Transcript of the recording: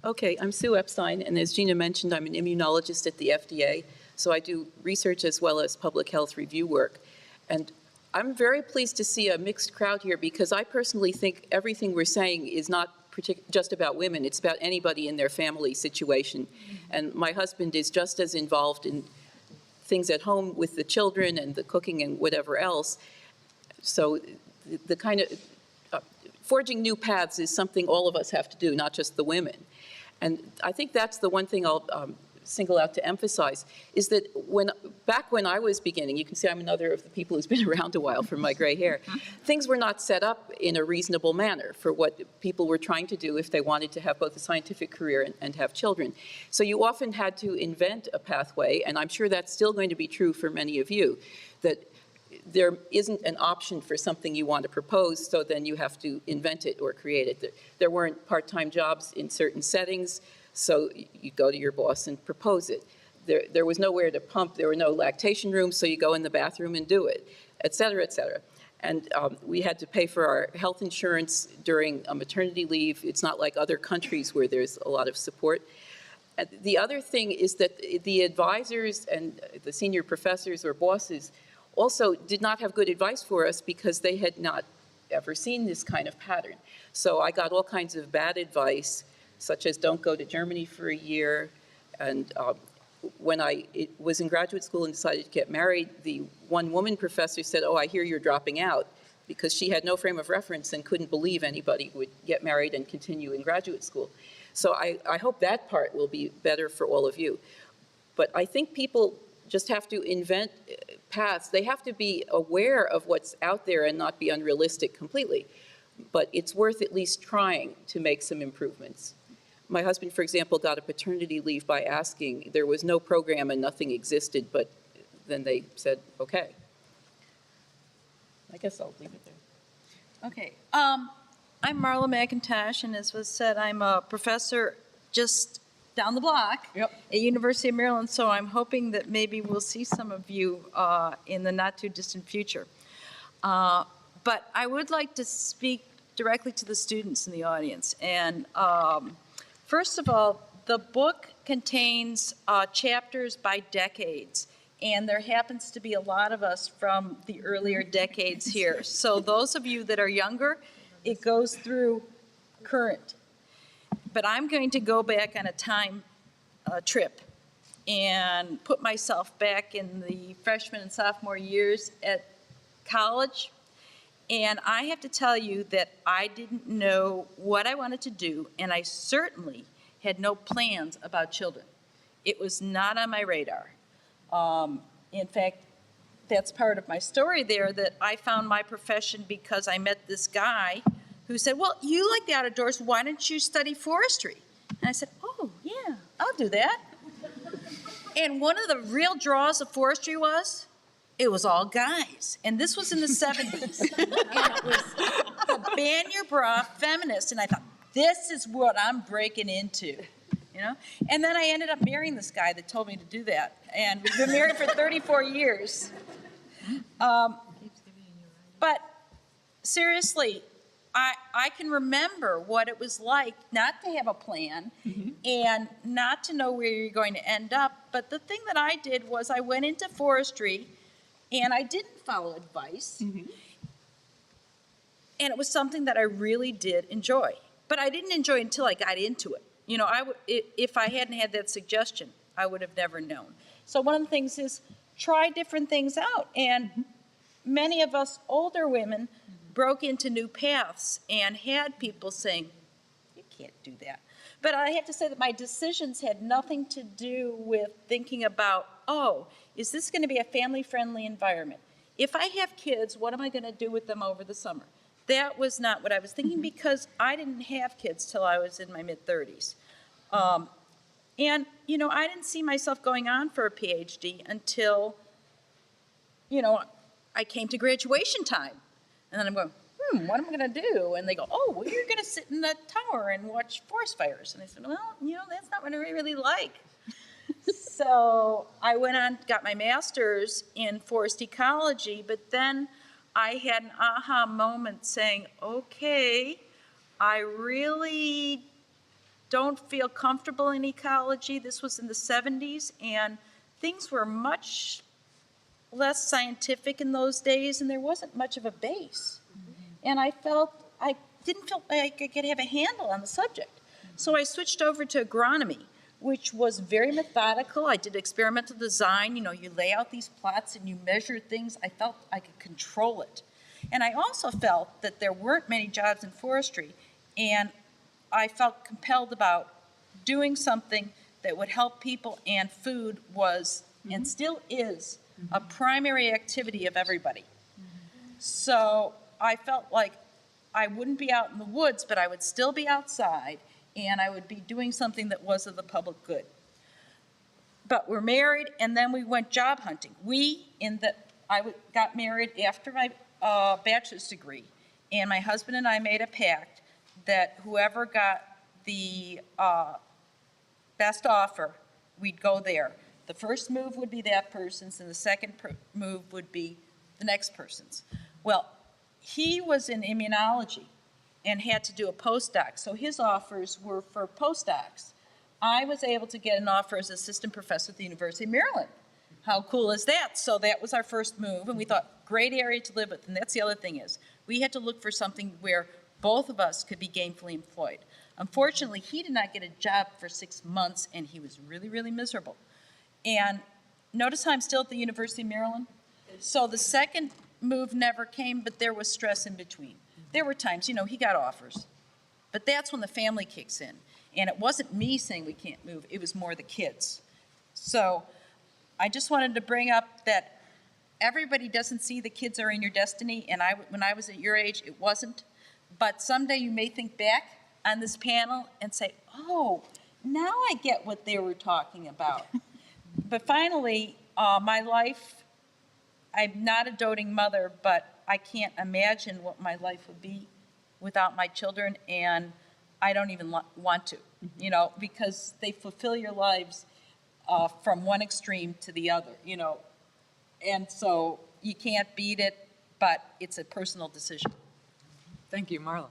Okay, I'm Sue Epstein, and as Gina mentioned, I'm an immunologist at the FDA, so I do research as well as public health review work. And I'm very pleased to see a mixed crowd here because I personally think everything we're saying is not just about women, it's about anybody in their family situation. And my husband is just as involved in things at home with the children and the cooking and whatever else. So the kind of forging new paths is something all of us have to do, not just the women. And I think that's the one thing I'll single out to emphasize, is that back when I was beginning, you can see I'm another of the people who's been around a while from my gray hair, things were not set up in a reasonable manner for what people were trying to do if they wanted to have both a scientific career and have children. So you often had to invent a pathway, and I'm sure that's still going to be true for many of you, that there isn't an option for something you want to propose, so then you have to invent it or create it. There weren't part-time jobs in certain settings, so you go to your boss and propose it. There was nowhere to pump, there were no lactation rooms, so you go in the bathroom and do it, et cetera, et cetera. And we had to pay for our health insurance during a maternity leave. It's not like other countries where there's a lot of support. And the other thing is that the advisors and the senior professors or bosses also did not have good advice for us because they had not ever seen this kind of pattern. So I got all kinds of bad advice, such as don't go to Germany for a year. And when I was in graduate school and decided to get married, the one woman professor said, oh, I hear you're dropping out, because she had no frame of reference and couldn't believe anybody would get married and continue in graduate school. So I hope that part will be better for all of you. But I think people just have to invent paths. They have to be aware of what's out there and not be unrealistic completely. But it's worth at least trying to make some improvements. My husband, for example, got a paternity leave by asking. There was no program and nothing existed, but then they said, okay. I guess I'll leave it there. Okay. I'm Marla McIntosh, and as was said, I'm a professor just down the block at University of Maryland, so I'm hoping that maybe we'll see some of you in the not too distant future. But I would like to speak directly to the students in the audience. And first of all, the book contains chapters by decades, and there happens to be a lot of us from the earlier decades here. So those of you that are younger, it goes through current. But I'm going to go back on a time trip and put myself back in the freshman and sophomore years at college. And I have to tell you that I didn't know what I wanted to do, and I certainly had no plans about children. It was not on my radar. In fact, that's part of my story there, that I found my profession because I met this guy who said, well, you like the outdoors, why don't you study forestry? And I said, oh, yeah, I'll do that. And one of the real draws of forestry was, it was all guys. And this was in the 70s. And it was the ban your bra feminist. And I thought, this is what I'm breaking into, you know? And then I ended up marrying this guy that told me to do that. And we've been married for 34 years. But seriously, I can remember what it was like not to have a plan and not to know where you're going to end up. But the thing that I did was I went into forestry and I didn't follow advice. And it was something that I really did enjoy. But I didn't enjoy it until I got into it. You know, if I hadn't had that suggestion, I would have never known. So one of the things is try different things out. And many of us older women broke into new paths and had people saying, you can't do that. But I have to say that my decisions had nothing to do with thinking about, oh, is this going to be a family-friendly environment? If I have kids, what am I going to do with them over the summer? That was not what I was thinking because I didn't have kids till I was in my mid-30s. And, you know, I didn't see myself going on for a PhD until, you know, I came to graduation time. And then I'm going, what am I going to do? And they go, oh, well, you're going to sit in the tower and watch forest fires. And I said, well, you know, that's not what I really like. So I went on, got my master's in forest ecology, but then I had an aha moment saying, okay, I really don't feel comfortable in ecology. This was in the 70s, and things were much less scientific in those days, and there wasn't much of a base. And I didn't feel like I could have a handle on the subject. So I switched over to agronomy, which was very methodical. I did experimental design. You lay out these plots and you measure things. I felt I could control it. And I also felt that there weren't many jobs in forestry, and I felt compelled about doing something that would help people, and food was, and still is, a primary activity of everybody. So I felt like I wouldn't be out in the woods, but I would still be outside, and I would be doing something that was of the public good. But we're married, and then we went job hunting. I got married after my bachelor's degree, and my husband and I made a pact that whoever got the best offer, we'd go there. The first move would be that person's, and the second move would be the next person's. Well, he was in immunology and had to do a postdoc, so his offers were for postdocs. I was able to get an offer as assistant professor at the University of Maryland. How cool is that? So that was our first move, and we thought, great area to live with. And that's the other thing is, we had to look for something where both of us could be gainfully employed. Unfortunately, he did not get a job for 6 months, and he was really, really miserable. And notice how I'm still at the University of Maryland? So the second move never came, but there was stress in between. There were times, he got offers, but that's when the family kicks in. And it wasn't me saying we can't move, it was more the kids. So I just wanted to bring up that everybody doesn't see the kids are in your destiny, and when I was at your age, it wasn't. But someday you may think back on this panel and say, oh, now I get what they were talking about. But finally, my life, I'm not a doting mother, but I can't imagine what my life would be without my children, and I don't even want to, because they fulfill your lives from one extreme to the other, and so you can't beat it, but it's a personal decision. Thank you, Marla.